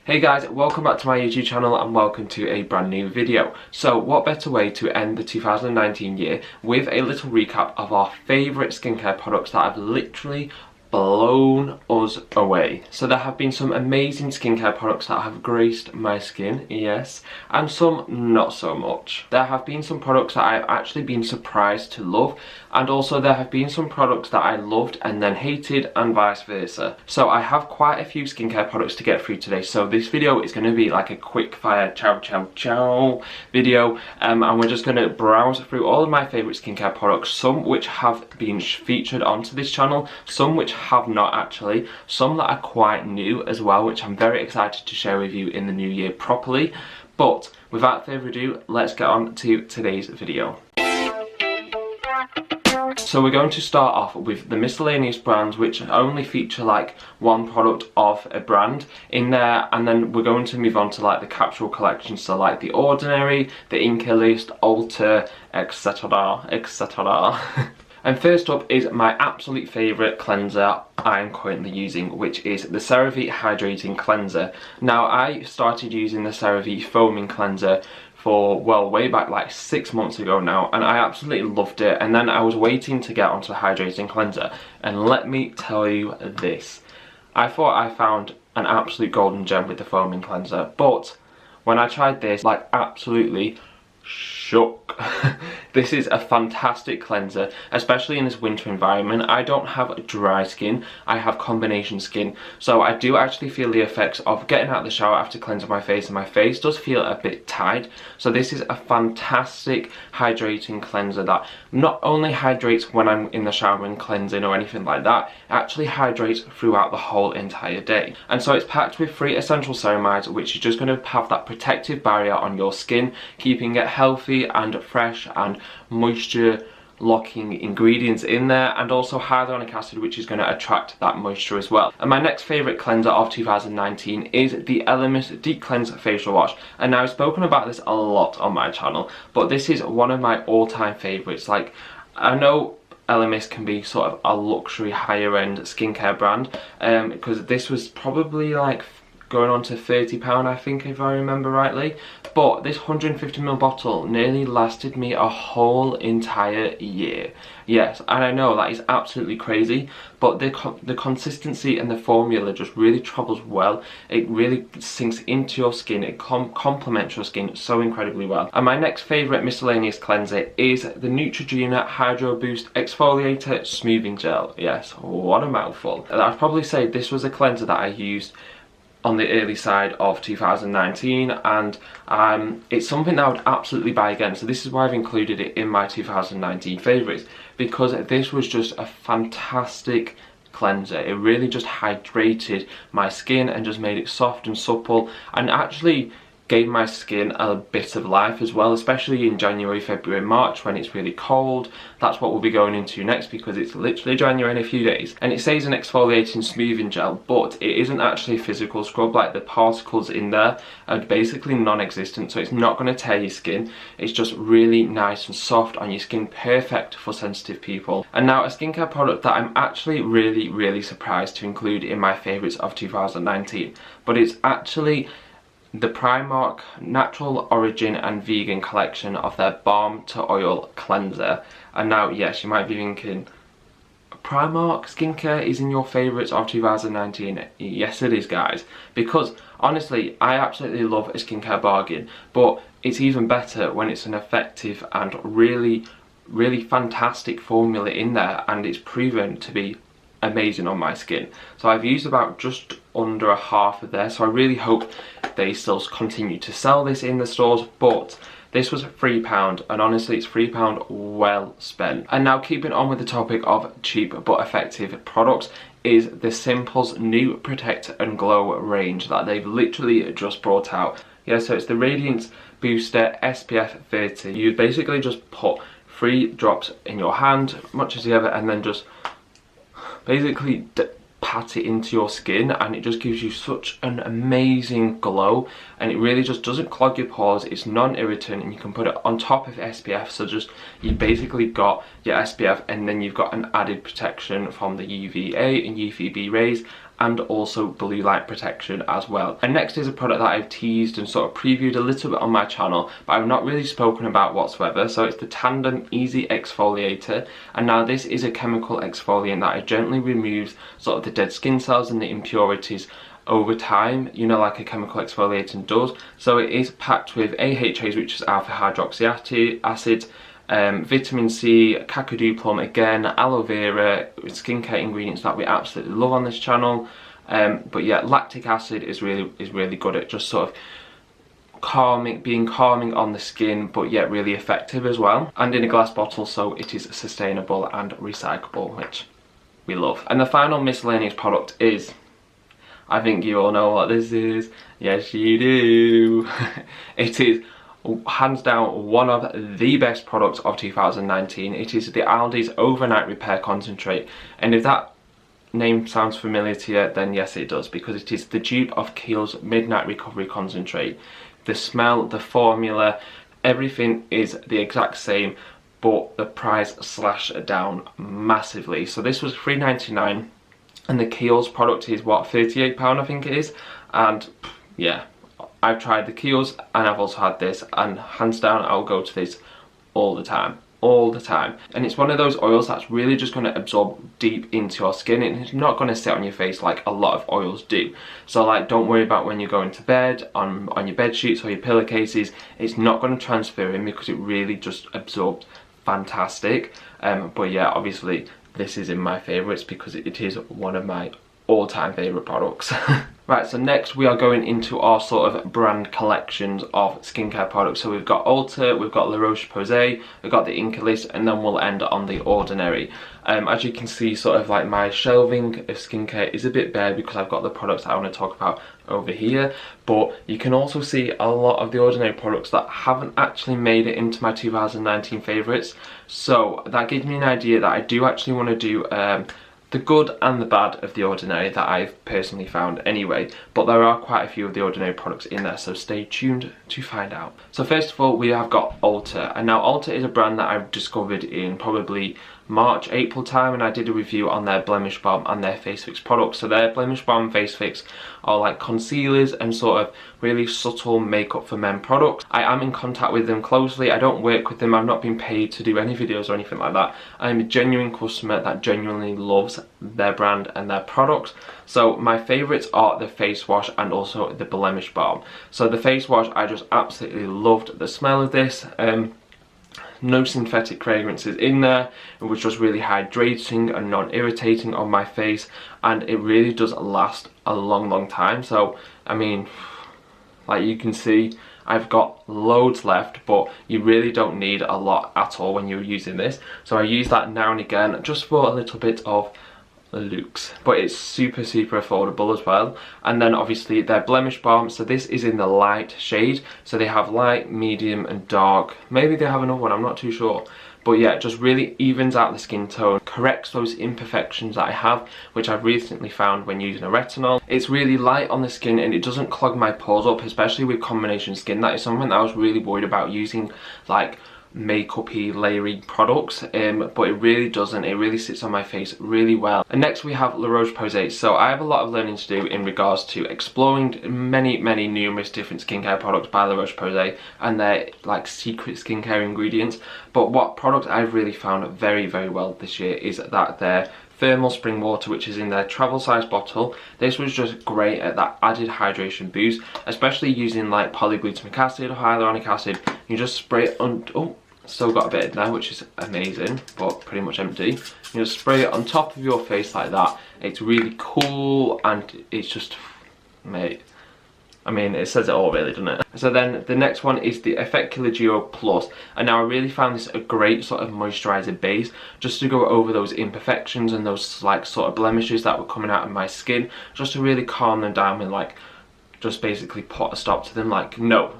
Hey guys, welcome back to my YouTube channel and welcome to a brand new video. So what better way to end the 2019 year with a little recap of our favourite skincare products that have literally blown us away. So there have been some amazing skincare products that have graced my skin, yes, and some not so much. There have been some products that I've actually been surprised to love, and also there have been some products that I loved and then hated, and vice versa. So I have quite a few skincare products to get through today, so this video is going to be like a quick fire chow video, and we're just going to browse through all of my favourite skincare products, some which have been featured onto this channel, some which have not actually, some that are quite new as well, which I'm very excited to share with you in the new year properly. But without further ado, let's get on to today's video. So we're going to start off with the miscellaneous brands, which only feature like one product of a brand in there, and then we're going to move on to like the capsule collection, so like the Ordinary, the Inkey List, Ulta, etc, etc. And first up is my absolute favourite cleanser I'm currently using, which is the Cerave Hydrating Cleanser. Now I started using the Cerave Foaming Cleanser for, well, way back like 6 months ago now, and I absolutely loved it, and then I was waiting to get onto the Hydrating Cleanser, and let me tell you this. I thought I found an absolute golden gem with the Foaming Cleanser, but when I tried this, like absolutely shook. This is a fantastic cleanser, especially in this winter environment. I don't have dry skin, I have combination skin, so I do actually feel the effects of getting out of the shower after cleansing my face, and my face does feel a bit tired. So this is a fantastic hydrating cleanser that not only hydrates when I'm in the shower and cleansing or anything like that, it actually hydrates throughout the whole entire day. And so it's packed with 3 essential ceramides, which is just going to have that protective barrier on your skin, keeping it healthy and fresh, and moisture locking ingredients in there, and also hyaluronic acid, which is going to attract that moisture as well. And my next favourite cleanser of 2019 is the Elemis Deep Cleanse Facial Wash. And now I've spoken about this a lot on my channel, but this is one of my all-time favourites. Like, I know Elemis can be sort of a luxury higher end skincare brand, because this was probably like going on to £30, I think, if I remember rightly. But this 150ml bottle nearly lasted me a whole entire year. Yes, and I know that is absolutely crazy, but the consistency and the formula just really travels well. It really sinks into your skin, it complements your skin so incredibly well. And my next favourite miscellaneous cleanser is the Neutrogena Hydro Boost Exfoliator Smoothing Gel. Yes, what a mouthful. I'd probably say this was a cleanser that I used on the early side of 2019, and it's something that I would absolutely buy again. So this is why I've included it in my 2019 favourites, because this was just a fantastic cleanser. It really just hydrated my skin and just made it soft and supple, and actually gave my skin a bit of life as well, especially in January, February, March when it's really cold. That's what we'll be going into next, because it's literally January in a few days. And it says an exfoliating smoothing gel, but it isn't actually a physical scrub. Like, the particles in there are basically non-existent, so it's not going to tear your skin. It's just really nice and soft on your skin, perfect for sensitive people. And now a skincare product that I'm actually really surprised to include in my favourites of 2019, but it's actually the Primark Natural Origin and Vegan collection of their Balm to Oil cleanser. And now, yes, you might be thinking, Primark skincare is in your favourites of 2019? Yes, it is, guys, because honestly, I absolutely love a skincare bargain, but it's even better when it's an effective and really fantastic formula in there, and it's proven to be amazing on my skin. So I've used about just under a half of there, so I really hope they still continue to sell this in the stores. But this was £3, and honestly it's £3 well spent. And now, keeping on with the topic of cheap but effective products, is the Simple's new Protect and Glow range that they've literally just brought out. Yeah, so it's the Radiance Booster Spf 30. You basically just put 3 drops in your hand, much as the other, and then just basically pat it into your skin, and it just gives you such an amazing glow, and it really just doesn't clog your pores. It's non-irritant, and you can put it on top of SPF, so just you basically got your SPF, and then you've got an added protection from the UVA and UVB rays, and also blue light protection as well. And next is a product that I've teased and sort of previewed a little bit on my channel, but I've not really spoken about whatsoever. So it's the Tandem Easy Exfoliator, and now this is a chemical exfoliant that gently removes sort of the dead skin cells and the impurities over time, you know, like a chemical exfoliating does. So it is packed with AHAs, which is alpha hydroxy acid, vitamin C, kakadu plum again, aloe vera, skincare ingredients that we absolutely love on this channel. But yeah, lactic acid is really good at just sort of being calming on the skin, but yet really effective as well. And in a glass bottle, so it is sustainable and recyclable, which we love. And the final miscellaneous product is, I think you all know what this is. Yes, you do. It is hands down one of the best products of 2019. It is the Aldi's Overnight Repair Concentrate. And if that name sounds familiar to you, then yes it does, because it is the dupe of Kiehl's Midnight Recovery Concentrate. The smell, the formula, everything is the exact same, but the price slashed down massively. So this was £3.99. and the Kiehl's product is what, £38 I think it is. And yeah, I've tried the Kiehl's and I've also had this, and hands down I'll go to this all the time. And it's one of those oils that's really just going to absorb deep into your skin, and it's not going to sit on your face like a lot of oils do. So like, don't worry about when you're going to bed on your bed sheets or your pillowcases. It's not going to transfer in, because it really just absorbs fantastic. But yeah, obviously this is in my favourites because it is one of my all-time favourite products. Right, so next we are going into our sort of brand collections of skincare products. So we've got Ulta, we've got Roche-Posay, we've got the Inkey List, and then we'll end on the Ordinary. As you can see, sort of like my shelving of skincare is a bit bare because I've got the products I want to talk about over here, but you can also see a lot of the Ordinary products that haven't actually made it into my 2019 favourites. So that gives me an idea that I do actually want to do the good and the bad of the Ordinary that I've personally found anyway, but there are quite a few of the Ordinary products in there, so stay tuned to find out. So first of all, we have got Ulta, and now Ulta is a brand that I've discovered in probably March, April time, and I did a review on their Blemish Balm and their Face Fix products. So their Blemish Balm and Face Fix are like concealers and sort of really subtle makeup for men products. I am in contact with them closely. I don't work with them. I've not been paid to do any videos or anything like that. I'm a genuine customer that genuinely loves their brand and their products. So my favourites are the face wash and also the Blemish Balm. So the face wash, I just absolutely loved the smell of this. No synthetic fragrances in there. It was just really hydrating and non-irritating on my face, and it really does last a long time. So I mean, like you can see, I've got loads left, but you really don't need a lot at all when you're using this. So I use that now and again just for a little bit of looks, but it's super affordable as well. And then obviously their Blemish Balm, so this is in the light shade, so they have light, medium and dark. Maybe they have another one, I'm not too sure, but yeah, it just really evens out the skin tone, corrects those imperfections that I have, which I've recently found when using a retinol. It's really light on the skin and it doesn't clog my pores up, especially with combination skin. That is something that I was really worried about using, like makeup-y, layery products, but it really doesn't. It really sits on my face really well. And next we have La Roche-Posay. So I have a lot of learning to do in regards to exploring many numerous different skincare products by La Roche-Posay and their like secret skincare ingredients. But what product I've really found very well this year is that their thermal spring water, which is in their travel size bottle. This was just great at that added hydration boost, especially using like polyglutamic acid or hyaluronic acid. You just spray it on, oh, still got a bit in there, which is amazing, but pretty much empty. You just spray it on top of your face like that. It's really cool, and it's just, mate, I mean, it says it all really, doesn't it? So then the next one is the Effectular Duo Plus, and now I really found this a great sort of moisturizer base just to go over those imperfections and those like sort of blemishes that were coming out of my skin, just to really calm them down and like just basically put a stop to them, like, no,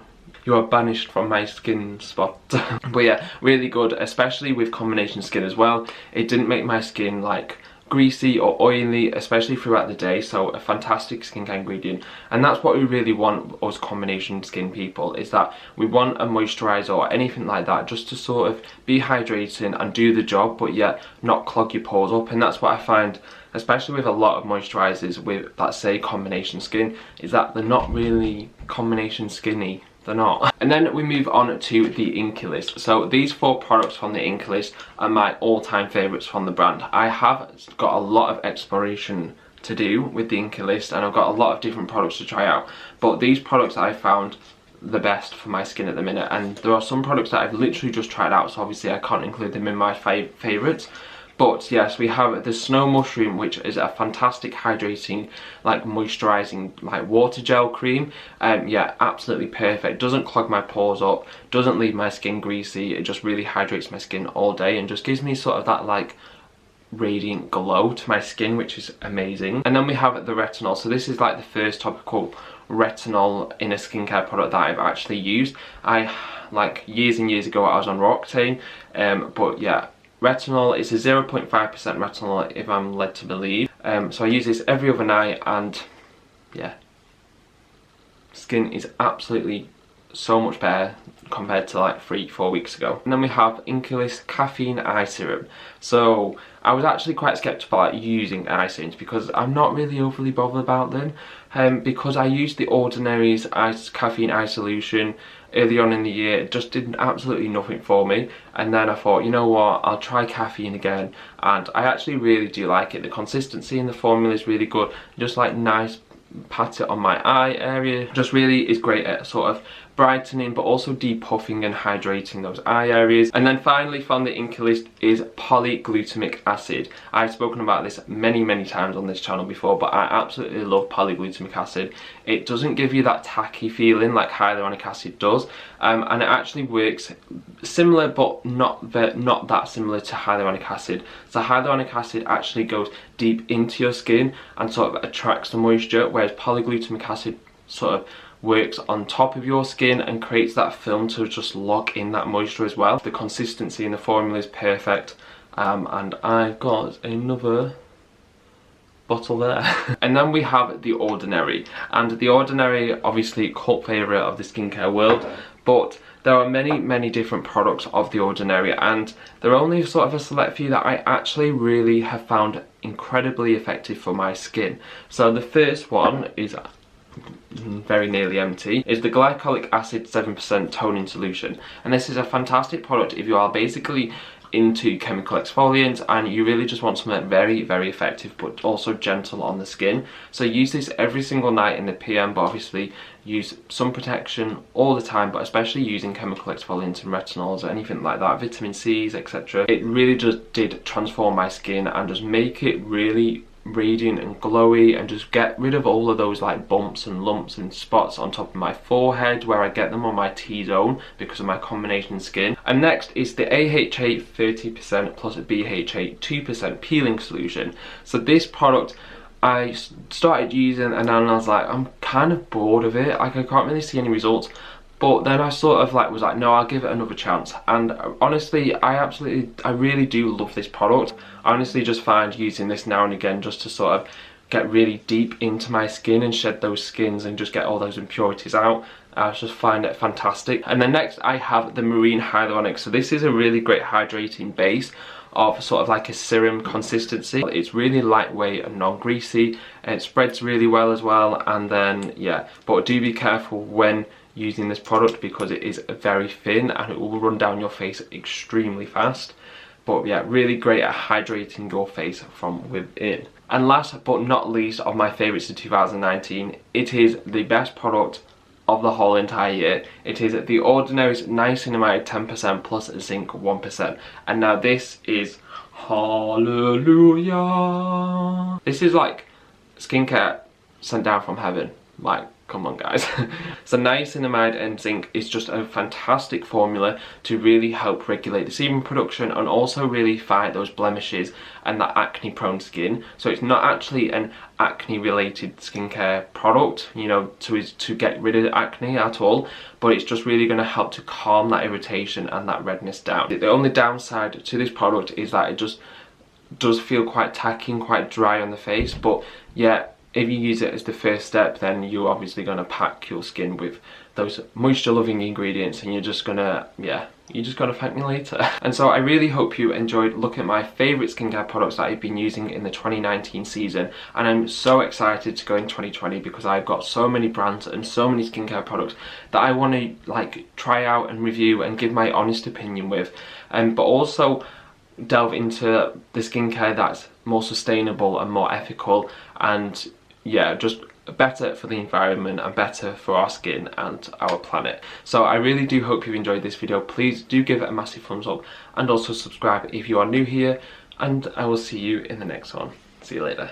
you are banished from my skin spot. But yeah, really good, especially with combination skin as well. It didn't make my skin like greasy or oily, especially throughout the day, so a fantastic skincare ingredient. And that's what we really want, us combination skin people, is that we want a moisturiser or anything like that just to sort of be hydrating and do the job, but yet not clog your pores up. And that's what I find, especially with a lot of moisturisers with that say combination skin, is that they're not really combination skinny. They're not. And then we move on to the Inkey List. So these 4 products from the Inkey List are my all-time favourites from the brand. I have got a lot of exploration to do with the Inkey List, and I've got a lot of different products to try out, but these products I found the best for my skin at the minute. And there are some products that I've literally just tried out, so obviously I can't include them in my favourites. But yes, we have the Snow Mushroom, which is a fantastic hydrating, like moisturising, like water gel cream. Yeah, absolutely perfect. Doesn't clog my pores up, doesn't leave my skin greasy. It just really hydrates my skin all day and just gives me sort of that like radiant glow to my skin, which is amazing. And then we have the Retinol. So this is like the first topical retinol in a skincare product that I've actually used. Like years and years ago I was on Roche-Posay, but yeah, Retinol is a 0.5% retinol if I'm led to believe. So I use this every other night, and yeah, skin is absolutely so much better compared to like 3-4 weeks ago. And then we have Inkey List Caffeine Eye Serum. So I was actually quite skeptical at using eye serums because I'm not really overly bothered about them, because I used the Ordinary's Caffeine Eye Solution early on in the year. It just did absolutely nothing for me, and then I thought, you know what, I'll try caffeine again, and I actually really do like it. The consistency in the formula is really good, just like nice pat it on my eye area, just really is great at sort of brightening but also depuffing and hydrating those eye areas. And then finally from the Inkey List is polyglutamic acid. I've spoken about this many times on this channel before, but I absolutely love polyglutamic acid. It doesn't give you that tacky feeling like hyaluronic acid does, and it actually works similar but not that similar to hyaluronic acid. So hyaluronic acid actually goes deep into your skin and sort of attracts the moisture, whereas polyglutamic acid sort of works on top of your skin and creates that film to just lock in that moisture as well. The consistency in the formula is perfect, and I've got another bottle there. And then we have the Ordinary, and the Ordinary, obviously cult favourite of the skincare world, but there are many different products of the Ordinary, and there are only sort of a select few that I actually really have found incredibly effective for my skin. So the first one is very nearly empty, is the Glycolic Acid 7% Toning Solution. And this is a fantastic product if you are basically into chemical exfoliants and you really just want something very effective but also gentle on the skin. So use this every single night in the PM, but obviously use sun protection all the time, but especially using chemical exfoliants and retinols or anything like that, vitamin C's, etc. It really just did transform my skin and just make it really radiant and glowy, and just get rid of all of those like bumps and lumps and spots on top of my forehead where I get them on my T-zone because of my combination skin. And next is the AHA 30% plus BHA 2% peeling solution. So this product I started using and then I was like, I'm kind of bored of it, like I can't really see any results. But then I sort of like was like, no, I'll give it another chance. And honestly, I really do love this product. I honestly just find using this now and again just to sort of get really deep into my skin and shed those skins and just get all those impurities out. I just find it fantastic. And then next I have the Marine Hyaluronic. So this is a really great hydrating base of sort of like a serum consistency. It's really lightweight and non-greasy, and it spreads really well as well. And then yeah, but do be careful when using this product because it is very thin and it will run down your face extremely fast. But yeah, really great at hydrating your face from within. And last but not least of my favourites of 2019, it is the best product of the whole entire year. It is the Ordinary's Niacinamide 10% plus Zinc 1%. And now this is hallelujah. This is like skincare sent down from heaven. Like, come on guys. So niacinamide and zinc is just a fantastic formula to really help regulate the sebum production and also really fight those blemishes and that acne prone skin. So it's not actually an acne related skincare product, you know, to get rid of acne at all, but it's just really going to help to calm that irritation and that redness down. The only downside to this product is that it just does feel quite tacky and quite dry on the face, but yeah, if you use it as the first step, then you're obviously going to pack your skin with those moisture loving ingredients, and you're just gonna, yeah, you're just gonna thank me later. And so I really hope you enjoyed looking at my favourite skincare products that I've been using in the 2019 season, and I'm so excited to go in 2020 because I've got so many brands and so many skincare products that I want to like try out and review and give my honest opinion with, but also delve into the skincare that's more sustainable and more ethical, and yeah, just better for the environment and better for our skin and our planet. So I really do hope you've enjoyed this video. Please do give it a massive thumbs up and also subscribe if you are new here, and I will see you in the next one. See you later.